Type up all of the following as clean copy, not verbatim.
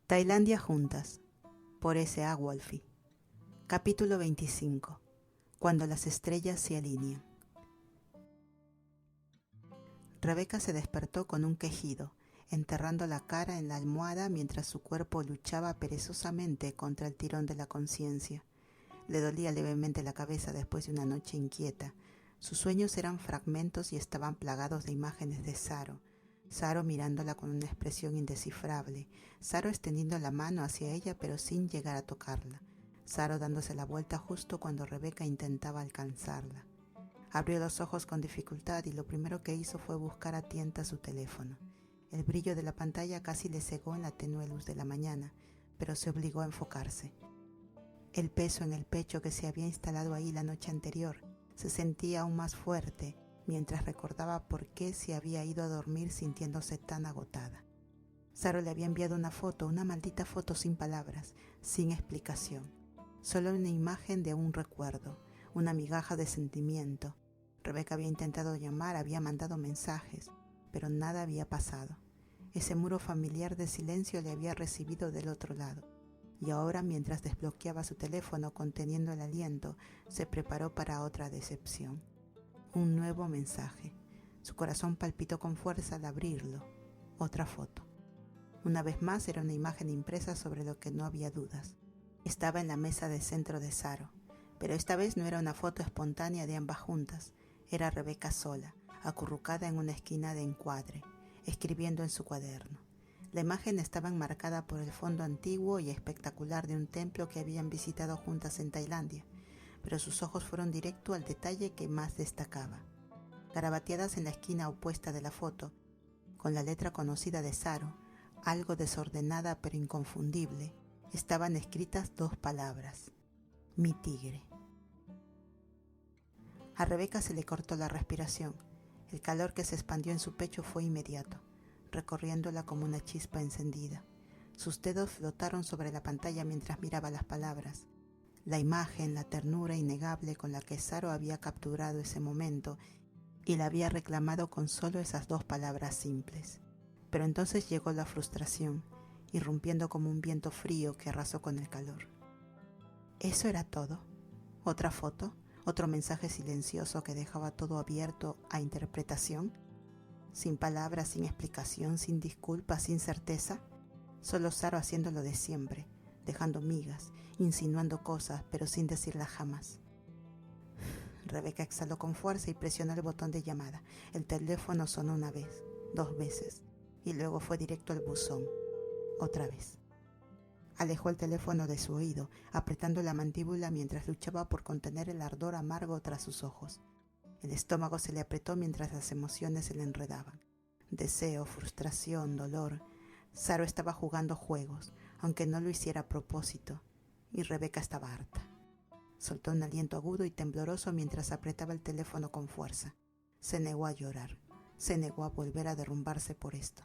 Tailandia juntas, por S. A. Wolfe. Capítulo 25. Cuando las estrellas se alinean. Rebeca se despertó con un quejido, enterrando la cara en la almohada mientras su cuerpo luchaba perezosamente contra el tirón de la conciencia. Le dolía levemente la cabeza después de una noche inquieta. Sus sueños eran fragmentos y estaban plagados de imágenes de Saro mirándola con una expresión indescifrable, Saro extendiendo la mano hacia ella pero sin llegar a tocarla, Saro dándose la vuelta justo cuando Rebeca intentaba alcanzarla. Abrió los ojos con dificultad y lo primero que hizo fue buscar a tientas su teléfono. El brillo de la pantalla casi le cegó en la tenue luz de la mañana, pero se obligó a enfocarse. El peso en el pecho que se había instalado ahí la noche anterior se sentía aún más fuerte mientras recordaba por qué se había ido a dormir sintiéndose tan agotada. Saro le había enviado una foto, una maldita foto sin palabras, sin explicación. Solo una imagen de un recuerdo, una migaja de sentimiento. Rebeca había intentado llamar, había mandado mensajes, pero nada había pasado. Ese muro familiar de silencio le había recibido del otro lado. Y ahora, mientras desbloqueaba su teléfono conteniendo el aliento, se preparó para otra decepción. Un nuevo mensaje. Su corazón palpitó con fuerza al abrirlo. Otra foto. Una vez más era una imagen impresa sobre lo que no había dudas. Estaba en la mesa de centro de Saro, pero esta vez no era una foto espontánea de ambas juntas. Era Rebeca sola, acurrucada en una esquina de encuadre, escribiendo en su cuaderno. La imagen estaba enmarcada por el fondo antiguo y espectacular de un templo que habían visitado juntas en Tailandia, pero sus ojos fueron directo al detalle que más destacaba. Garabateadas en la esquina opuesta de la foto, con la letra conocida de Saro, algo desordenada pero inconfundible, estaban escritas dos palabras: mi tigre. A Rebeca se le cortó la respiración. El calor que se expandió en su pecho fue inmediato, recorriéndola como una chispa encendida. Sus dedos flotaron sobre la pantalla mientras miraba las palabras. La imagen, la ternura innegable con la que Saro había capturado ese momento y la había reclamado con solo esas dos palabras simples. Pero entonces llegó la frustración, irrumpiendo como un viento frío que arrasó con el calor. ¿Eso era todo? ¿Otra foto? ¿Otro mensaje silencioso que dejaba todo abierto a interpretación? Sin palabras, sin explicación, sin disculpas, sin certeza. Solo Saro haciendo lo de siempre, dejando migas, insinuando cosas, pero sin decirlas jamás. Rebeca exhaló con fuerza y presionó el botón de llamada. El teléfono sonó una vez, dos veces, y luego fue directo al buzón. Otra vez. Alejó el teléfono de su oído, apretando la mandíbula mientras luchaba por contener el ardor amargo tras sus ojos. El estómago se le apretó mientras las emociones se le enredaban. Deseo, frustración, dolor. Saro estaba jugando juegos, aunque no lo hiciera a propósito, y Rebeca estaba harta. Soltó un aliento agudo y tembloroso mientras apretaba el teléfono con fuerza. Se negó a llorar, se negó a volver a derrumbarse por esto.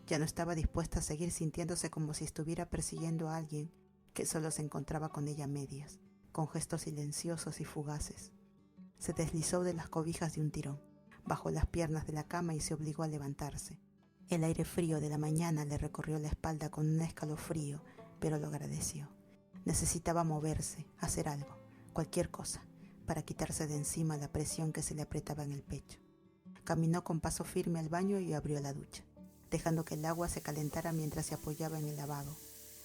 Ya no estaba dispuesta a seguir sintiéndose como si estuviera persiguiendo a alguien que solo se encontraba con ella a medias, con gestos silenciosos y fugaces. Se deslizó de las cobijas de un tirón, bajó las piernas de la cama y se obligó a levantarse. El aire frío de la mañana le recorrió la espalda con un escalofrío, pero lo agradeció. Necesitaba moverse, hacer algo, cualquier cosa, para quitarse de encima la presión que se le apretaba en el pecho. Caminó con paso firme al baño y abrió la ducha, dejando que el agua se calentara mientras se apoyaba en el lavabo,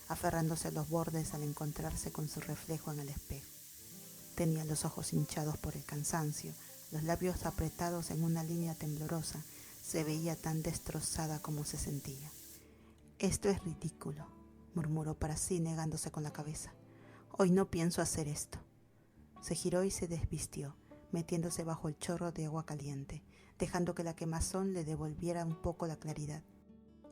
aferrándose a los bordes al encontrarse con su reflejo en el espejo. Tenía los ojos hinchados por el cansancio, los labios apretados en una línea temblorosa. Se veía tan destrozada como se sentía. Esto es ridículo, murmuró para sí negándose con la cabeza. Hoy no pienso hacer esto. Se giró y se desvistió, metiéndose bajo el chorro de agua caliente, dejando que la quemazón le devolviera un poco la claridad.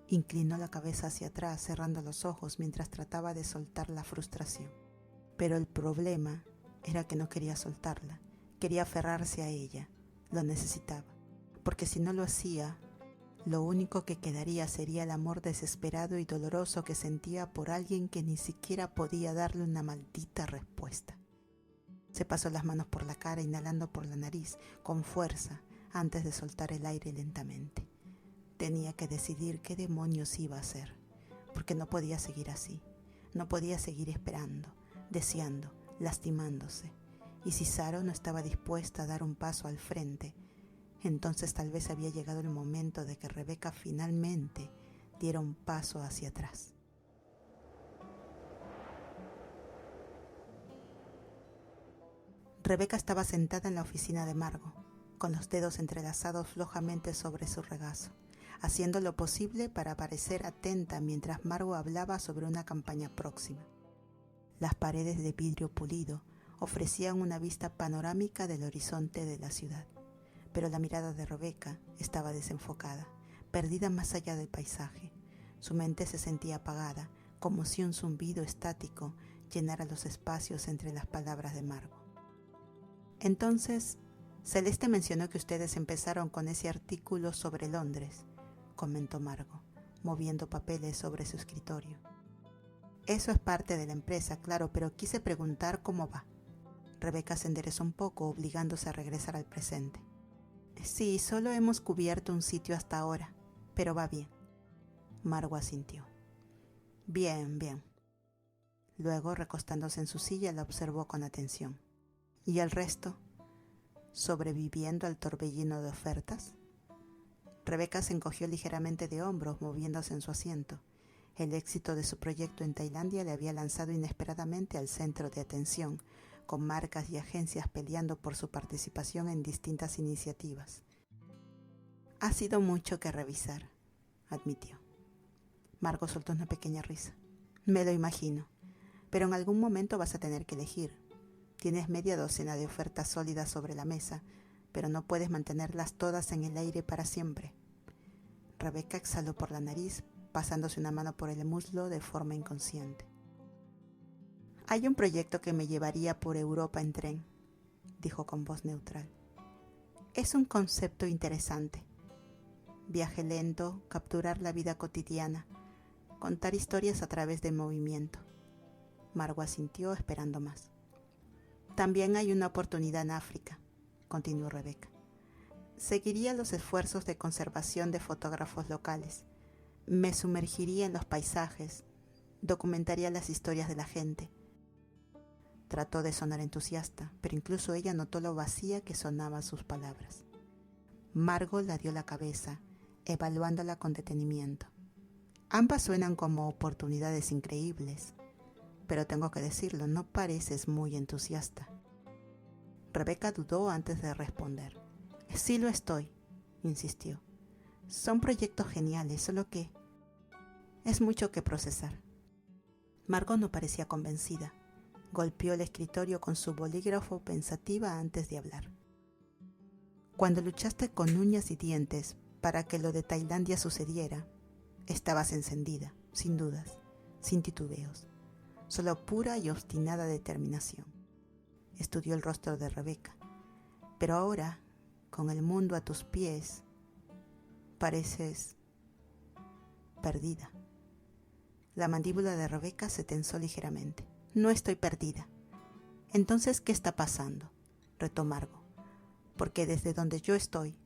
Inclinó la cabeza hacia atrás, cerrando los ojos mientras trataba de soltar la frustración. Pero el problema era que no quería soltarla, quería aferrarse a ella, lo necesitaba, porque si no lo hacía, lo único que quedaría sería el amor desesperado y doloroso que sentía por alguien que ni siquiera podía darle una maldita respuesta. Se pasó las manos por la cara, inhalando por la nariz, con fuerza, antes de soltar el aire lentamente. Tenía que decidir qué demonios iba a hacer. porque no podía seguir así. No podía seguir esperando, deseando, lastimándose. Y si Saro no estaba dispuesta a dar un paso al frente, entonces tal vez había llegado el momento de que Rebeca finalmente diera un paso hacia atrás. Rebeca estaba sentada en la oficina de Margo, con los dedos entrelazados flojamente sobre su regazo, haciendo lo posible para parecer atenta mientras Margo hablaba sobre una campaña próxima. Las paredes de vidrio pulido ofrecían una vista panorámica del horizonte de la ciudad, pero la mirada de Rebeca estaba desenfocada, perdida más allá del paisaje. Su mente se sentía apagada, como si un zumbido estático llenara los espacios entre las palabras de Margo. Entonces, Celeste mencionó que ustedes empezaron con ese artículo sobre Londres, comentó Margo, moviendo papeles sobre su escritorio. Eso es parte de la empresa, claro, pero quise preguntar cómo va. Rebeca se enderezó un poco, obligándose a regresar al presente. Sí, solo hemos cubierto un sitio hasta ahora, pero va bien. Margo asintió. Bien, bien. Luego, recostándose en su silla, la observó con atención. ¿Y el resto? ¿Sobreviviendo al torbellino de ofertas? Rebeca se encogió ligeramente de hombros, moviéndose en su asiento. El éxito de su proyecto en Tailandia le había lanzado inesperadamente al centro de atención, con marcas y agencias peleando por su participación en distintas iniciativas. Ha sido mucho que revisar, admitió. Margo soltó una pequeña risa. Me lo imagino, pero en algún momento vas a tener que elegir. Tienes media docena de ofertas sólidas sobre la mesa, pero no puedes mantenerlas todas en el aire para siempre. Rebeca exhaló por la nariz, pasándose una mano por el muslo de forma inconsciente. Hay un proyecto que me llevaría por Europa en tren, dijo con voz neutral. Es un concepto interesante. Viaje lento, capturar la vida cotidiana, contar historias a través del movimiento. Margo asintió esperando más. También hay una oportunidad en África, continuó Rebeca. Seguiría los esfuerzos de conservación de fotógrafos locales. Me sumergiría en los paisajes, documentaría las historias de la gente. Trató de sonar entusiasta, pero incluso ella notó lo vacía que sonaban sus palabras. Margo la dio la cabeza, evaluándola con detenimiento. Ambas suenan como oportunidades increíbles, pero tengo que decirlo, no pareces muy entusiasta. Rebeca dudó antes de responder. Sí lo estoy, insistió. Son proyectos geniales, solo que es mucho que procesar. Margo no parecía convencida. Golpeó el escritorio con su bolígrafo pensativa antes de hablar. Cuando luchaste con uñas y dientes para que lo de Tailandia sucediera, estabas encendida, sin dudas, sin titubeos, solo pura y obstinada determinación. Estudió el rostro de Rebeca. Pero ahora, con el mundo a tus pies, pareces perdida. La mandíbula de Rebeca se tensó ligeramente. No estoy perdida. Entonces, ¿qué está pasando? Retó Margo. Porque desde donde yo estoy,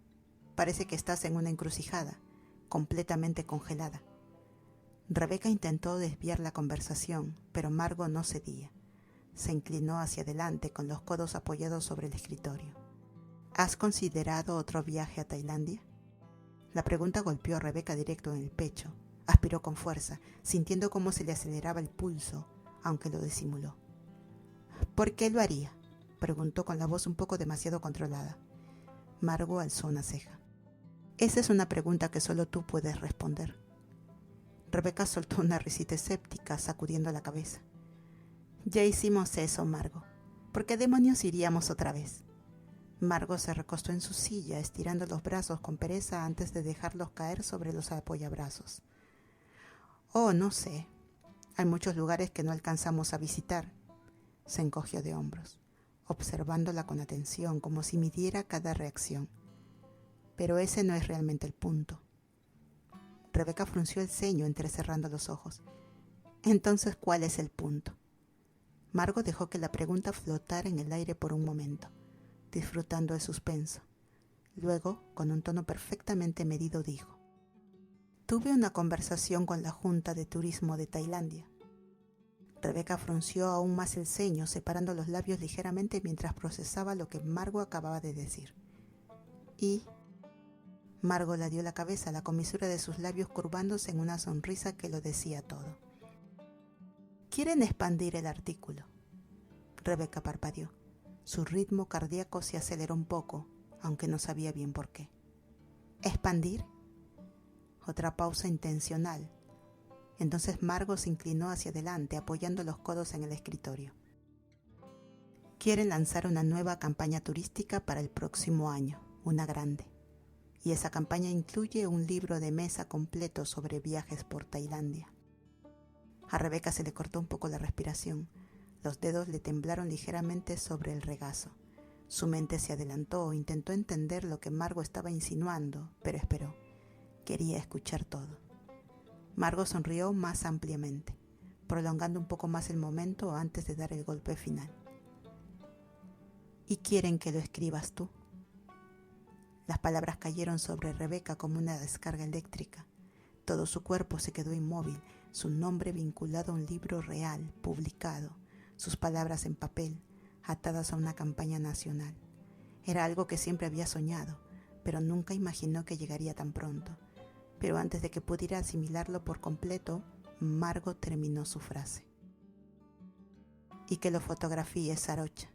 parece que estás en una encrucijada, completamente congelada. Rebeca intentó desviar la conversación, pero Margo no cedía. Se inclinó hacia adelante con los codos apoyados sobre el escritorio. ¿Has considerado otro viaje a Tailandia? La pregunta golpeó a Rebeca directo en el pecho. Aspiró con fuerza, sintiendo cómo se le aceleraba el pulso, aunque lo disimuló. ¿Por qué lo haría?, preguntó con la voz un poco demasiado controlada. Margo alzó una ceja. Esa es una pregunta que solo tú puedes responder. Rebeca soltó una risita escéptica, sacudiendo la cabeza. Ya hicimos eso, Margo. ¿Por qué demonios iríamos otra vez? Margo se recostó en su silla, estirando los brazos con pereza antes de dejarlos caer sobre los apoyabrazos. Oh, no sé. Hay muchos lugares que no alcanzamos a visitar. Se encogió de hombros, observándola con atención, como si midiera cada reacción. Pero ese no es realmente el punto. Rebeca frunció el ceño entrecerrando los ojos. Entonces, ¿cuál es el punto? Margo dejó que la pregunta flotara en el aire por un momento, disfrutando el suspenso. Luego, con un tono perfectamente medido, dijo: Tuve una conversación con la Junta de Turismo de Tailandia. Rebeca frunció aún más el ceño, separando los labios ligeramente mientras procesaba lo que Margo acababa de decir. Y Margo le dio la cabeza, la comisura de sus labios curvándose en una sonrisa que lo decía todo. Quieren expandir el artículo. Rebeca parpadeó. Su ritmo cardíaco se aceleró un poco, aunque no sabía bien por qué. ¿Expandir? Otra pausa intencional. Entonces Margo se inclinó hacia adelante, apoyando los codos en el escritorio. Quieren lanzar una nueva campaña turística para el próximo año, una grande. Y esa campaña incluye un libro de mesa completo sobre viajes por Tailandia. A Rebeca se le cortó un poco la respiración. Los dedos le temblaron ligeramente sobre el regazo. Su mente se adelantó, intentó entender lo que Margo estaba insinuando, pero esperó. Quería escuchar todo. Margo sonrió más ampliamente, prolongando un poco más el momento antes de dar el golpe final. ¿Y quieren que lo escribas tú? Las palabras cayeron sobre Rebeca como una descarga eléctrica. Todo su cuerpo se quedó inmóvil, su nombre vinculado a un libro real, publicado, sus palabras en papel, atadas a una campaña nacional. Era algo que siempre había soñado, pero nunca imaginó que llegaría tan pronto. Pero antes de que pudiera asimilarlo por completo, Margo terminó su frase. Y que lo fotografíe Sarocha.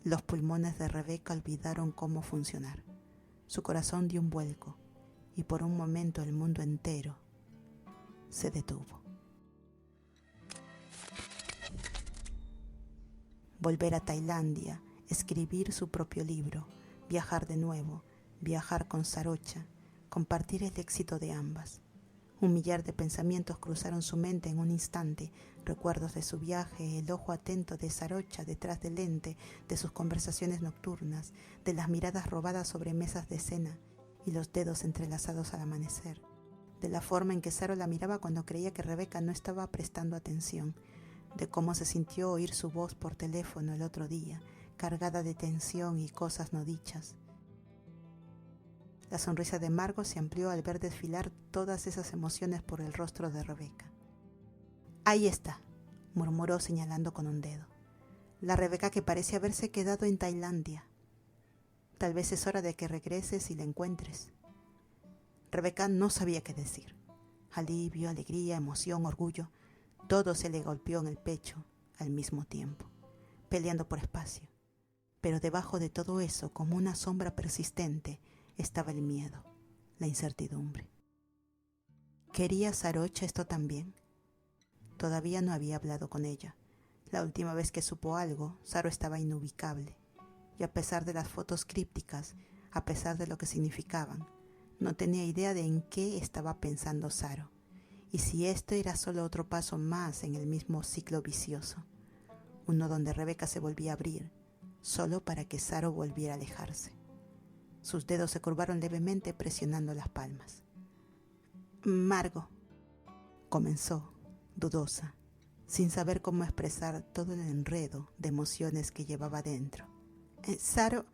Los pulmones de Rebeca olvidaron cómo funcionar. Su corazón dio un vuelco y por un momento el mundo entero se detuvo. Volver a Tailandia, escribir su propio libro, viajar de nuevo, viajar con Sarocha, compartir el éxito de ambas. Un millar de pensamientos cruzaron su mente en un instante, recuerdos de su viaje, el ojo atento de Sarocha detrás del lente, de sus conversaciones nocturnas, de las miradas robadas sobre mesas de cena y los dedos entrelazados al amanecer, de la forma en que Saro la miraba cuando creía que Rebeca no estaba prestando atención, de cómo se sintió oír su voz por teléfono el otro día, cargada de tensión y cosas no dichas. La sonrisa de Margo se amplió al ver desfilar todas esas emociones por el rostro de Rebeca. «Ahí está», murmuró señalando con un dedo. «La Rebeca que parece haberse quedado en Tailandia. Tal vez es hora de que regreses y la encuentres». Rebeca no sabía qué decir. Alivio, alegría, emoción, orgullo, todo se le golpeó en el pecho al mismo tiempo, peleando por espacio. Pero debajo de todo eso, como una sombra persistente, estaba el miedo, la incertidumbre. ¿Quería Sarocha esto también? Todavía no había hablado con ella. La última vez que supo algo, Saro estaba inubicable, y a pesar de las fotos crípticas, a pesar de lo que significaban, no tenía idea de en qué estaba pensando Saro, y si esto era solo otro paso más en el mismo ciclo vicioso, uno donde Rebeca se volvía a abrir, solo para que Saro volviera a alejarse. Sus dedos se curvaron levemente presionando las palmas. «Margo», comenzó, dudosa, sin saber cómo expresar todo el enredo de emociones que llevaba dentro. «Saro,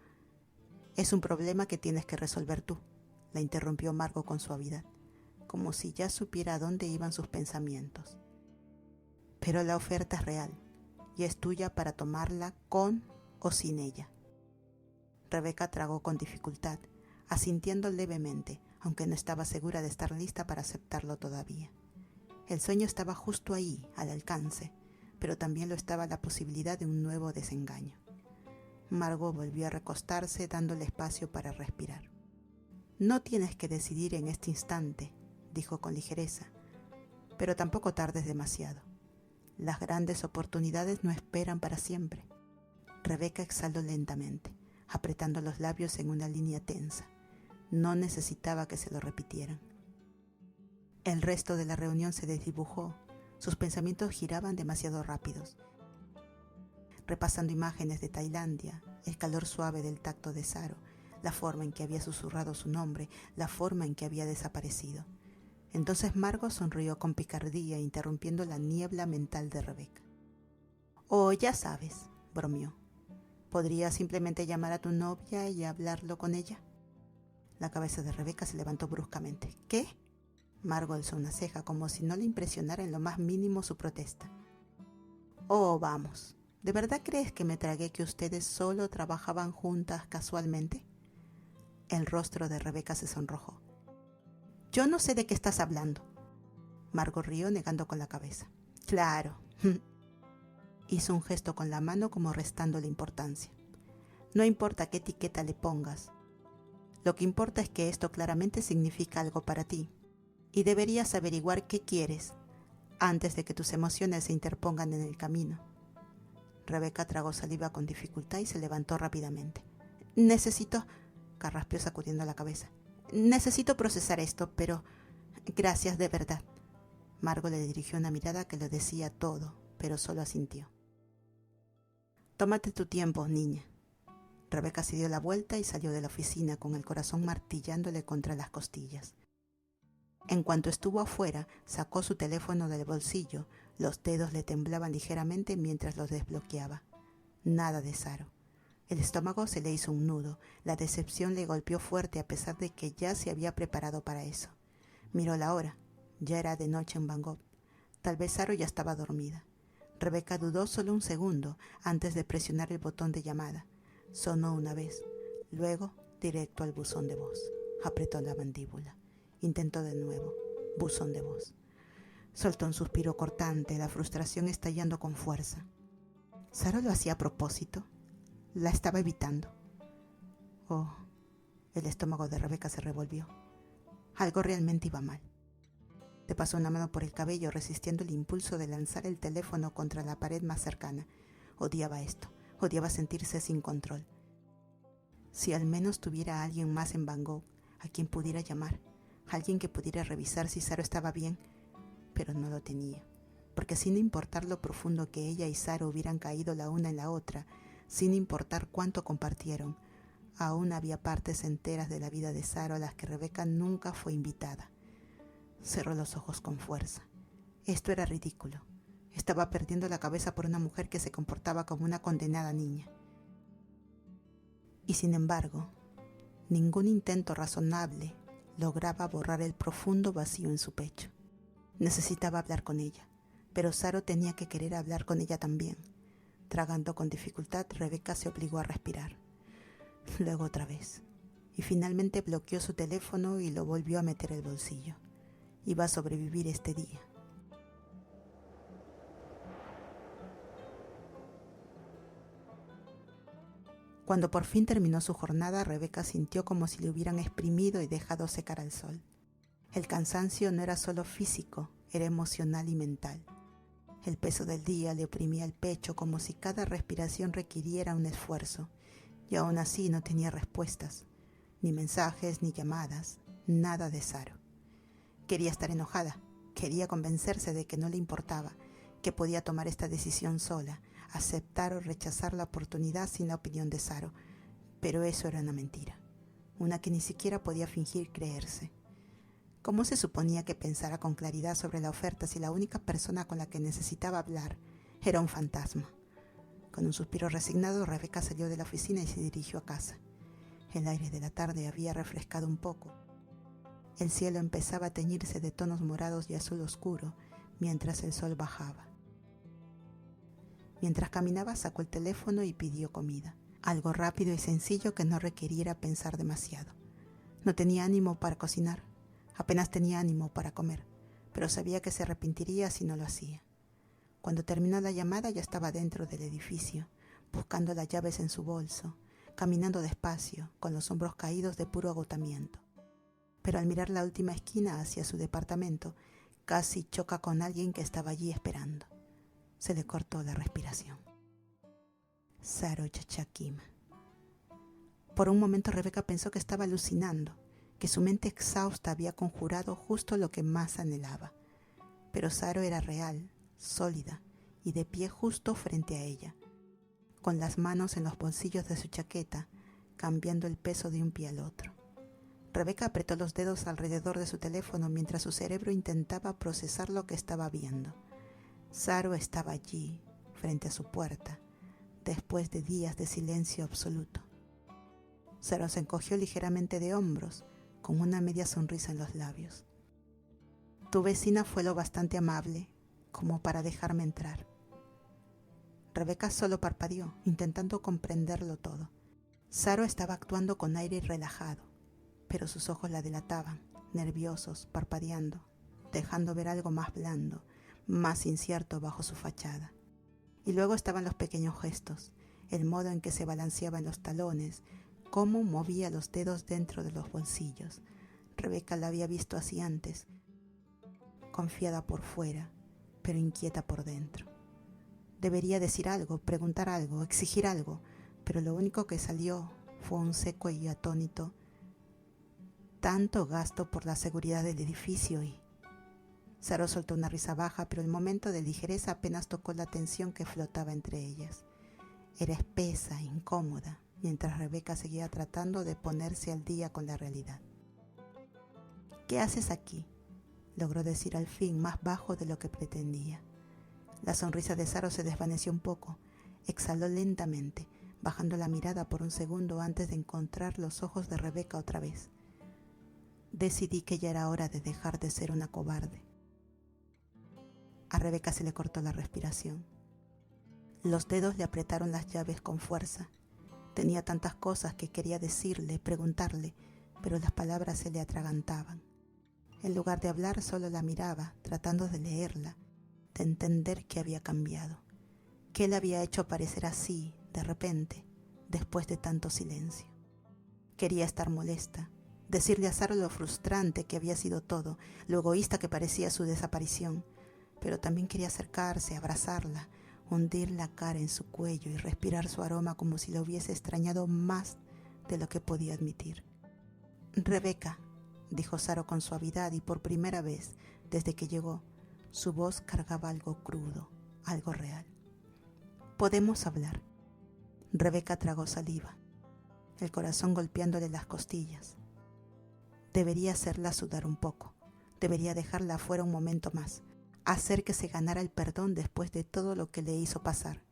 es un problema que tienes que resolver tú», la interrumpió Margo con suavidad, como si ya supiera a dónde iban sus pensamientos. «Pero la oferta es real y es tuya para tomarla con o sin ella». Rebeca tragó con dificultad, asintiendo levemente, aunque no estaba segura de estar lista para aceptarlo todavía. El sueño estaba justo ahí, al alcance, pero también lo estaba la posibilidad de un nuevo desengaño. Margo volvió a recostarse, dándole espacio para respirar. «No tienes que decidir en este instante», dijo con ligereza, «pero tampoco tardes demasiado. Las grandes oportunidades no esperan para siempre». Rebeca exhaló lentamente, apretando los labios en una línea tensa. No necesitaba que se lo repitieran. El resto de la reunión se desdibujó. Sus pensamientos giraban demasiado rápidos, repasando imágenes de Tailandia, el calor suave del tacto de Saro, la forma en que había susurrado su nombre, la forma en que había desaparecido. Entonces Margo sonrió con picardía, interrumpiendo la niebla mental de Rebeca. «Oh, ya sabes», bromeó. «¿Podrías simplemente llamar a tu novia y hablarlo con ella?». La cabeza de Rebeca se levantó bruscamente. ¿Qué? Margo alzó una ceja como si no le impresionara en lo más mínimo su protesta. Oh, vamos. ¿De verdad crees que me tragué que ustedes solo trabajaban juntas casualmente? El rostro de Rebeca se sonrojó. Yo no sé de qué estás hablando. Margo rió negando con la cabeza. Claro. Hizo un gesto con la mano como restándole importancia. No importa qué etiqueta le pongas. Lo que importa es que esto claramente significa algo para ti. Y deberías averiguar qué quieres antes de que tus emociones se interpongan en el camino. Rebeca tragó saliva con dificultad y se levantó rápidamente. Carraspeó sacudiendo la cabeza. Necesito procesar esto, pero gracias de verdad. Margo le dirigió una mirada que lo decía todo, pero solo asintió. Tómate tu tiempo, niña. Rebeca se dio la vuelta y salió de la oficina con el corazón martillándole contra las costillas. En cuanto estuvo afuera, sacó su teléfono del bolsillo. Los dedos le temblaban ligeramente mientras los desbloqueaba. Nada de Saro. El estómago se le hizo un nudo. La decepción le golpeó fuerte a pesar de que ya se había preparado para eso. Miró la hora. Ya era de noche en Bangkok. Tal vez Saro ya estaba dormida. Rebeca dudó solo un segundo antes de presionar el botón de llamada. Sonó una vez. Luego, directo al buzón de voz. Apretó la mandíbula. Intentó de nuevo. Buzón de voz. Soltó un suspiro cortante, la frustración estallando con fuerza. ¿Saro lo hacía a propósito? La estaba evitando. Oh, el estómago de Rebeca se revolvió. Algo realmente iba mal. Le pasó una mano por el cabello, resistiendo el impulso de lanzar el teléfono contra la pared más cercana. Odiaba esto. Odiaba sentirse sin control. Si al menos tuviera a alguien más en Bangkok, a quien pudiera llamar, alguien que pudiera revisar si Saro estaba bien, pero no lo tenía, porque sin importar lo profundo que ella y Saro hubieran caído la una en la otra, sin importar cuánto compartieron, aún había partes enteras de la vida de Saro a las que Rebeca nunca fue invitada. Cerró los ojos con fuerza. Esto era ridículo. Estaba perdiendo la cabeza por una mujer que se comportaba como una condenada niña. Y sin embargo, ningún intento razonable lograba borrar el profundo vacío en su pecho. Necesitaba hablar con ella, pero Saro tenía que querer hablar con ella también. Tragando con dificultad, Rebeca se obligó a respirar. Luego otra vez. Y finalmente bloqueó su teléfono y lo volvió a meter en el bolsillo. Iba a sobrevivir este día. Cuando por fin terminó su jornada, Rebeca sintió como si le hubieran exprimido y dejado secar al sol. El cansancio no era solo físico, era emocional y mental. El peso del día le oprimía el pecho como si cada respiración requiriera un esfuerzo, y aún así no tenía respuestas, ni mensajes ni llamadas, nada de Saro. Quería estar enojada, quería convencerse de que no le importaba, que podía tomar esta decisión sola, aceptar o rechazar la oportunidad sin la opinión de Saro, pero eso era una mentira, una que ni siquiera podía fingir creerse. ¿Cómo se suponía que pensara con claridad sobre la oferta si la única persona con la que necesitaba hablar era un fantasma? Con un suspiro resignado, Rebeca salió de la oficina y se dirigió a casa. El aire de la tarde había refrescado un poco. El cielo empezaba a teñirse de tonos morados y azul oscuro mientras el sol bajaba. Mientras caminaba, sacó el teléfono y pidió comida. Algo rápido y sencillo que no requiriera pensar demasiado. No tenía ánimo para cocinar. Apenas tenía ánimo para comer, pero sabía que se arrepentiría si no lo hacía. Cuando terminó la llamada ya estaba dentro del edificio, buscando las llaves en su bolso, caminando despacio, con los hombros caídos de puro agotamiento. Pero al mirar la última esquina hacia su departamento, casi choca con alguien que estaba allí esperando. Se le cortó la respiración. Saro Chachakima. Por un momento Rebeca pensó que estaba alucinando, que su mente exhausta había conjurado justo lo que más anhelaba. Pero Saro era real, sólida y de pie justo frente a ella, con las manos en los bolsillos de su chaqueta, cambiando el peso de un pie al otro. Rebeca apretó los dedos alrededor de su teléfono mientras su cerebro intentaba procesar lo que estaba viendo. Saro estaba allí, frente a su puerta, después de días de silencio absoluto. Saro se encogió ligeramente de hombros, con una media sonrisa en los labios. Tu vecina fue lo bastante amable como para dejarme entrar. Rebeca solo parpadeó, intentando comprenderlo todo. Saro estaba actuando con aire relajado, pero sus ojos la delataban, nerviosos, parpadeando, dejando ver algo más blando, más incierto bajo su fachada. Y luego estaban los pequeños gestos, el modo en que se balanceaba en los talones, cómo movía los dedos dentro de los bolsillos. Rebeca la había visto así antes, confiada por fuera, pero inquieta por dentro. Debería decir algo, preguntar algo, exigir algo, pero lo único que salió fue un seco y atónito: tanto gasto por la seguridad del edificio. Y Saro soltó una risa baja, pero el momento de ligereza apenas tocó la tensión que flotaba entre ellas. Era espesa, incómoda, mientras Rebeca seguía tratando de ponerse al día con la realidad. ¿Qué haces aquí?, logró decir al fin, más bajo de lo que pretendía. La sonrisa de Saro se desvaneció un poco. Exhaló lentamente, bajando la mirada por un segundo antes de encontrar los ojos de Rebeca otra vez. Decidí que ya era hora de dejar de ser una cobarde. A Rebeca se le cortó la respiración. Los dedos le apretaron las llaves con fuerza. Tenía tantas cosas que quería decirle, preguntarle, pero las palabras se le atragantaban. En lugar de hablar, solo la miraba, tratando de leerla, de entender qué había cambiado, qué le había hecho parecer así, de repente, después de tanto silencio. Quería estar molesta, decirle a Saro lo frustrante que había sido todo, lo egoísta que parecía su desaparición, pero también quería acercarse, abrazarla, hundir la cara en su cuello y respirar su aroma como si lo hubiese extrañado más de lo que podía admitir. «Rebeca», dijo Saro con suavidad, y por primera vez, desde que llegó, su voz cargaba algo crudo, algo real. «¿Podemos hablar?». Rebeca tragó saliva, el corazón golpeándole las costillas. Debería hacerla sudar un poco, debería dejarla fuera un momento más, hacer que se ganara el perdón después de todo lo que le hizo pasar.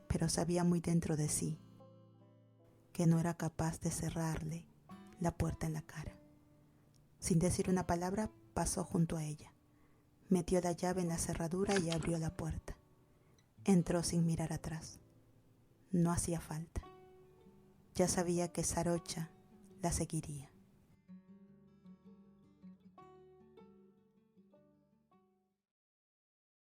Pero sabía muy dentro de sí que no era capaz de cerrarle la puerta en la cara. Sin decir una palabra, pasó junto a ella. Metió la llave en la cerradura y abrió la puerta. Entró sin mirar atrás. No hacía falta. Ya sabía que Sarocha la seguiría.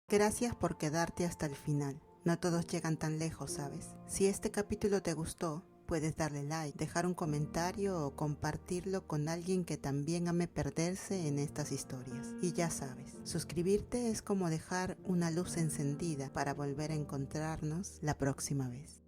Gracias por quedarte hasta el final. No todos llegan tan lejos, ¿sabes? Si este capítulo te gustó, puedes darle like, dejar un comentario o compartirlo con alguien que también ame perderse en estas historias. Y ya sabes, suscribirte es como dejar una luz encendida para volver a encontrarnos la próxima vez.